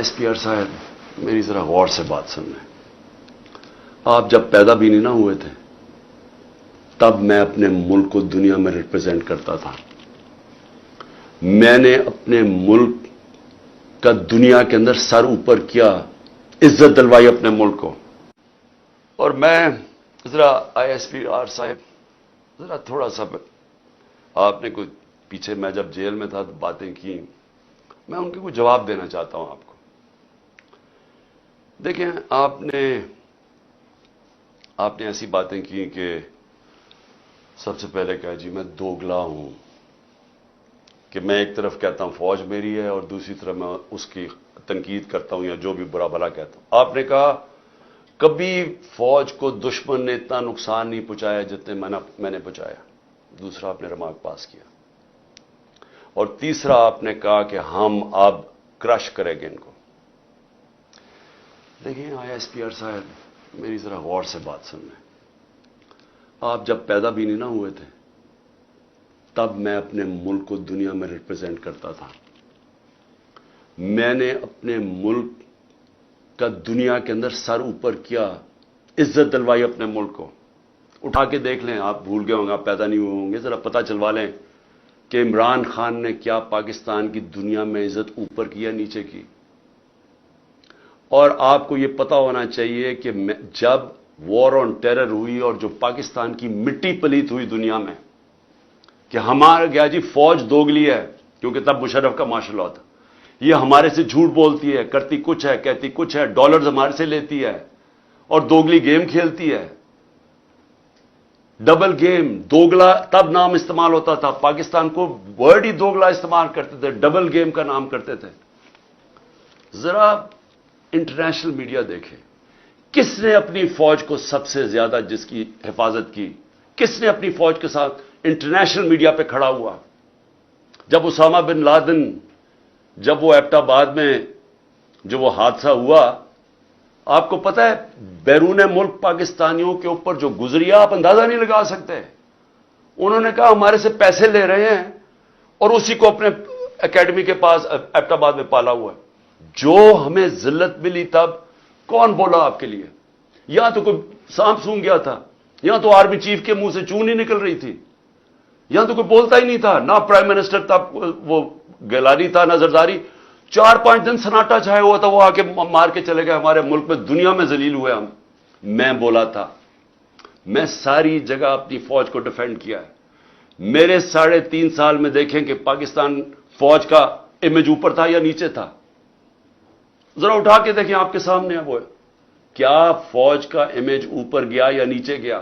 SPR साहब मेरी जरा गौर से बात सुन लें। आप जब पैदा भी नहीं ना हुए थे तब मैं अपने मुल्क को दुनिया में रिप्रेजेंट करता था। मैंने अपने मुल्क का दुनिया के अंदर सर ऊपर किया, इज्जत दिलवाई अपने मुल्क को। और मैं जरा ISPR साहब जरा थोड़ा सा आपने कुछ पीछे मैं जब जेल में था तो बातें की, मैं उनके कुछ जवाब देना चाहता हूं आपको। देखें, आपने ऐसी बातें की कि सबसे पहले कहा जी मैं दोगला हूं, कि मैं एक तरफ कहता हूं फौज मेरी है और दूसरी तरफ मैं उसकी तनकीद करता हूं या जो भी बुरा भला कहता हूं। आपने कहा कभी फौज को दुश्मन ने इतना नुकसान नहीं पहुंचाया जितने मैंने पहुंचाया। दूसरा आपने रिमार्क पास किया। और तीसरा आपने कहा कि हम अब क्रश करेंगे इनको। देखिए ISPR साहब मेरी जरा गौर से बात सुन लें। आप जब पैदा भी नहीं ना हुए थे तब मैं अपने मुल्क को दुनिया में रिप्रेजेंट करता था। मैंने अपने मुल्क का दुनिया के अंदर सर ऊपर किया, इज्जत दिलवाई अपने मुल्क को। उठा के देख लें, आप भूल गए होंगे, आप पैदा नहीं हुए होंगे, जरा पता चलवा लें कि इमरान खान ने क्या पाकिस्तान की दुनिया में इज्जत ऊपर की या नीचे की। और आपको यह पता होना चाहिए कि जब वॉर ऑन टेरर हुई और जो पाकिस्तान की मिट्टी पलीत हुई दुनिया में कि हमारा गया जी फौज दोगली है, क्योंकि तब मुशर्रफ का मार्शल लॉ था, ये हमारे से झूठ बोलती है, करती कुछ है कहती कुछ है, डॉलर्स हमारे से लेती है और दोगली गेम खेलती है। डबल गेम, दोगला तब नाम इस्तेमाल होता था, पाकिस्तान को वर्ड ही दोगला इस्तेमाल करते थे, डबल गेम का नाम करते थे। जरा इंटरनेशनल मीडिया देखे, किसने अपनी फौज को सबसे ज्यादा जिसकी हिफाजत की, किसने अपनी फौज के साथ इंटरनेशनल मीडिया पे खड़ा हुआ। जब उसामा बिन लादेन, जब वो एबटाबाद में जो वो हादसा हुआ, आपको पता है बैरून मुल्क पाकिस्तानियों के ऊपर जो गुजरिया आप अंदाजा नहीं लगा सकते। उन्होंने कहा हमारे से पैसे ले रहे हैं और उसी को अपने एकेडमी के पास एबटाबाद में पाला हुआ है। जो हमें जिल्लत मिली तब कौन बोला आपके लिए? यहां तो कोई सांप सूंघ गया था, यहां तो आर्मी चीफ के मुंह से चून ही निकल रही थी, यहां तो कोई बोलता ही नहीं था, ना प्राइम मिनिस्टर तब वो गिलानी था ना जरदारी। 4-5 दिन सन्नाटा छाया हुआ था, वो आके मार के चले गए हमारे मुल्क में, दुनिया में जलील हुए हम। मैं बोला था, मैं सारी जगह अपनी फौज को डिफेंड किया है। मेरे 3.5 साल में देखें कि पाकिस्तान फौज का इमेज ऊपर था या नीचे था। जरा उठा के देखें, आपके सामने है वो, क्या फौज का इमेज ऊपर गया या नीचे गया?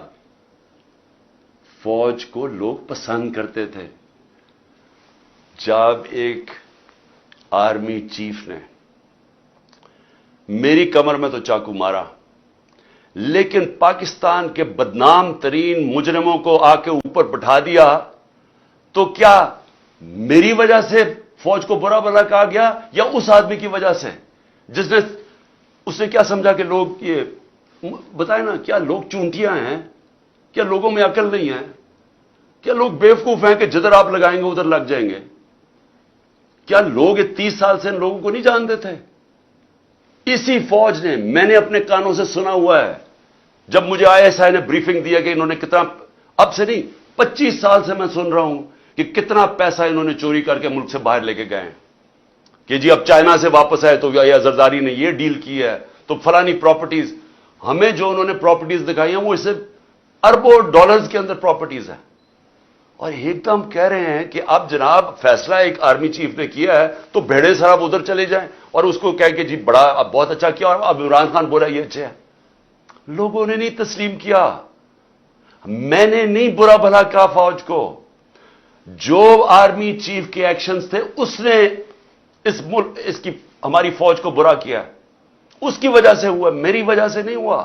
फौज को लोग पसंद करते थे। जब एक आर्मी चीफ ने मेरी कमर में तो चाकू मारा, लेकिन पाकिस्तान के बदनाम तरीन मुजरिमों को आके ऊपर बैठा दिया, तो क्या मेरी वजह से फौज को बुरा भला कहा गया या उस आदमी की वजह से जिसने, उसने क्या समझा कि लोग ये बताए ना, क्या लोग चूंटियां हैं? क्या लोगों में अकल नहीं है? क्या लोग बेवकूफ हैं कि जिधर आप लगाएंगे उधर लग जाएंगे? क्या लोग 30 साल से इन लोगों को नहीं जानते थे? इसी फौज ने, मैंने अपने कानों से सुना हुआ है, जब मुझे ISI ने ब्रीफिंग दिया कि इन्होंने कितना, अब से नहीं 25 साल से मैं सुन रहा हूं कि कितना पैसा इन्होंने चोरी करके मुल्क से बाहर लेके गए, कि जी अब चाइना से वापस आए तो या जरदारी ने ये डील की है तो फलानी प्रॉपर्टीज। हमें जो उन्होंने प्रॉपर्टीज दिखाई हैं वो इससे अरबों डॉलर्स के अंदर प्रॉपर्टीज है। और एकदम कह रहे हैं कि अब जनाब फैसला एक आर्मी चीफ ने किया है तो भेड़े शराब उधर चले जाएं और उसको कह के जी बड़ा अब बहुत अच्छा किया और अब इमरान खान बोला ये अच्छा है। लोगों ने नहीं तस्लीम किया। मैंने नहीं बुरा भला कहा फौज को, जो आर्मी चीफ के एक्शंस थे उसने इसकी हमारी फौज को बुरा किया, उसकी वजह से हुआ, मेरी वजह से नहीं हुआ।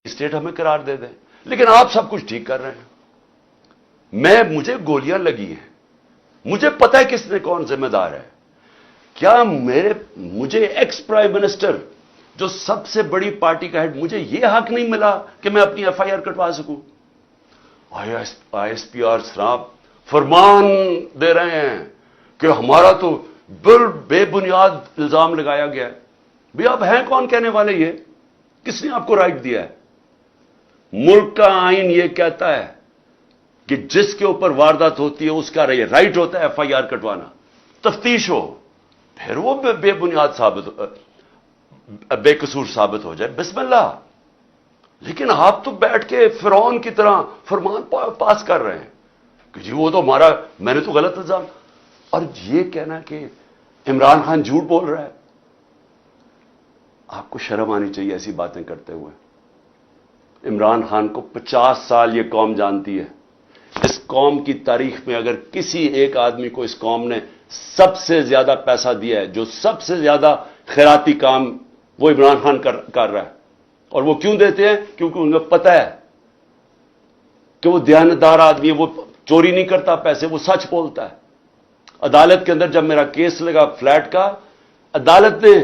स्टेट हमें करार दे दे, लेकिन आप सब कुछ ठीक कर रहे हैं। मुझे गोलियां लगी हैं, मुझे पता है किसने कौन जिम्मेदार है। क्या मुझे एक्स प्राइम मिनिस्टर जो सबसे बड़ी पार्टी का हेड, मुझे यह हक नहीं मिला कि मैं अपनी FIR कटवा सकूं? ISPR साहब फरमान दे रहे हैं कि हमारा तो بے بنیاد الزام لگایا گیا ہے. بھئی آپ ہیں کون کہنے والے؟ یہ کس نے آپ کو رائٹ دیا ہے؟ ملک کا آئین یہ کہتا ہے کہ جس کے اوپر واردات ہوتی ہے اس کا رائٹ ہوتا ہے ایف آئی آر کٹوانا، تفتیش ہو، پھر وہ بے بنیاد بے قصور ثابت ہو جائے، بسم اللہ. لیکن آپ تو بیٹھ کے فرعون کی طرح فرمان پاس کر رہے ہیں کہ جی وہ تو ہمارا، میں نے تو غلط الزام. اور یہ کہنا کہ عمران خان جھوٹ بول رہا ہے، آپ کو شرم آنی چاہیے ایسی باتیں کرتے ہوئے. عمران خان کو 50 سال یہ قوم جانتی ہے. اس قوم کی تاریخ میں اگر کسی ایک آدمی کو اس قوم نے سب سے زیادہ پیسہ دیا ہے، جو سب سے زیادہ خیراتی کام وہ عمران خان کر رہا ہے. اور وہ کیوں دیتے ہیں؟ کیونکہ ان کو پتہ ہے کہ وہ دیانتدار آدمی ہے، وہ چوری نہیں کرتا پیسے، وہ سچ بولتا ہے. عدالت کے اندر جب میرا کیس لگا فلیٹ کا، عدالت نے،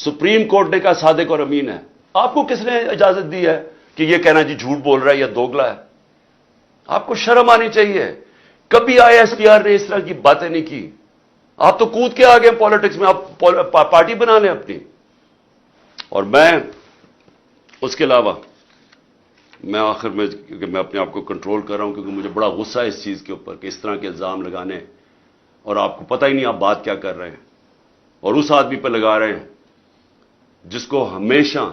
سپریم کورٹ نے کہا صادق اور امین ہے. آپ کو کس نے اجازت دی ہے کہ یہ کہنا جی جھوٹ بول رہا ہے یا دوگلا ہے؟ آپ کو شرم آنی چاہیے. کبھی آئی ایس پی آر نے اس طرح کی باتیں نہیں کی. آپ تو کود کے آ گئے پالیٹکس میں، آپ پارٹی بنا لیں اپنی. اور میں اس کے علاوہ، میں آخر میں، کیونکہ میں اپنے آپ کو کنٹرول کر رہا ہوں کیونکہ مجھے بڑا غصہ ہے اس چیز کے اوپر کہ اس طرح کے الزام لگانے اور آپ کو پتہ ہی نہیں آپ بات کیا کر رہے ہیں، اور اس آدمی پہ لگا رہے ہیں جس کو ہمیشہ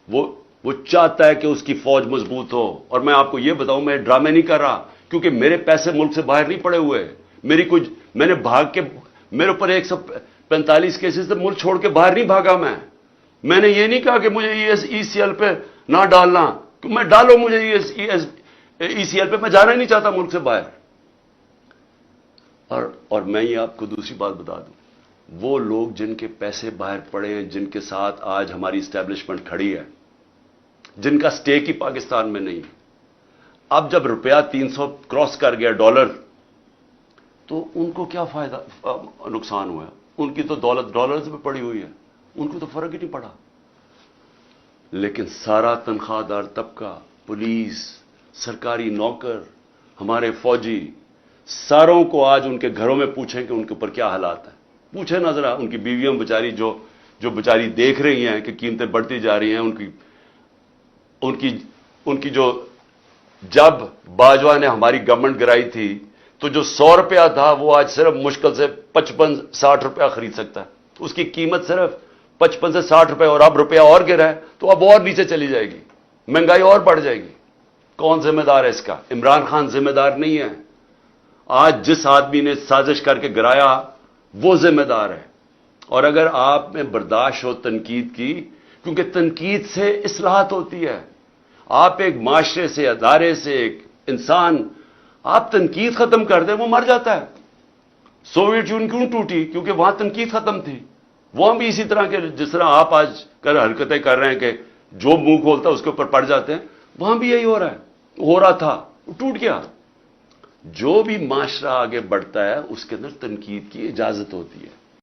وہ چاہتا ہے کہ اس کی فوج مضبوط ہو. اور میں آپ کو یہ بتاؤں، میں ڈرامے نہیں کر رہا کیونکہ میرے پیسے ملک سے باہر نہیں پڑے ہوئے. میں نے بھاگ کے، میرے اوپر 145 کیسز سے ملک چھوڑ کے باہر نہیں بھاگا. میں نے یہ نہیں کہا کہ مجھے ای سی ایل پہ نہ ڈالنا، کہ میں ڈالو مجھے ای سی ایل پہ، میں جانا ہی نہیں چاہتا ملک سے باہر. اور میں یہ آپ کو دوسری بات بتا دوں، وہ لوگ جن کے پیسے باہر پڑے ہیں، جن کے ساتھ آج ہماری اسٹیبلشمنٹ کھڑی ہے، جن کا سٹیک ہی پاکستان میں نہیں، اب جب روپیہ 300 کراس کر گیا ڈالر، تو ان کو کیا فائدہ، نقصان ہوا ہے؟ ان کی تو دولت ڈالرز میں پڑی ہوئی ہے، ان کو تو فرق ہی نہیں پڑا. لیکن سارا تنخواہ دار طبقہ، پولیس، سرکاری نوکر، ہمارے فوجی، ساروں کو آج ان کے گھروں میں پوچھیں کہ ان کے اوپر کیا حالات ہیں. پوچھیں نہ ذرا، ان کی بیویاں بیچاری جو بیچاری دیکھ رہی ہیں کہ قیمتیں بڑھتی جا رہی ہیں، ان کی جو، جب باجوہ نے ہماری گورنمنٹ گرائی تھی تو جو 100 روپیہ تھا وہ آج صرف مشکل سے 55-60 روپیہ خرید سکتا ہے. اس کی قیمت صرف 55 سے 60 روپے، اور اب روپیہ اور گرا ہے تو اب اور نیچے چلی جائے گی، مہنگائی اور بڑھ جائے گی. کون ذمہ دار ہے اس کا؟ عمران خان ذمہ دار نہیں ہے. آج جس آدمی نے سازش کر کے گرایا وہ ذمہ دار ہے. اور اگر آپ میں برداشت ہو تنقید کی، کیونکہ تنقید سے اصلاحات ہوتی ہے. آپ ایک معاشرے سے، ادارے سے، ایک انسان، آپ تنقید ختم کر دیں وہ مر جاتا ہے. سوویت یونین کیوں ٹوٹی؟ کیونکہ وہاں تنقید ختم تھی. وہاں بھی اسی طرح کے، جس طرح آپ آج حرکتیں کر رہے ہیں کہ جو منہ کھولتا ہے اس کے اوپر پڑ جاتے ہیں، وہاں بھی یہی ہو رہا ہے، ہو رہا تھا، وہ ٹوٹ گیا. جو بھی معاشرہ آگے بڑھتا ہے اس کے اندر تنقید کی اجازت ہوتی ہے.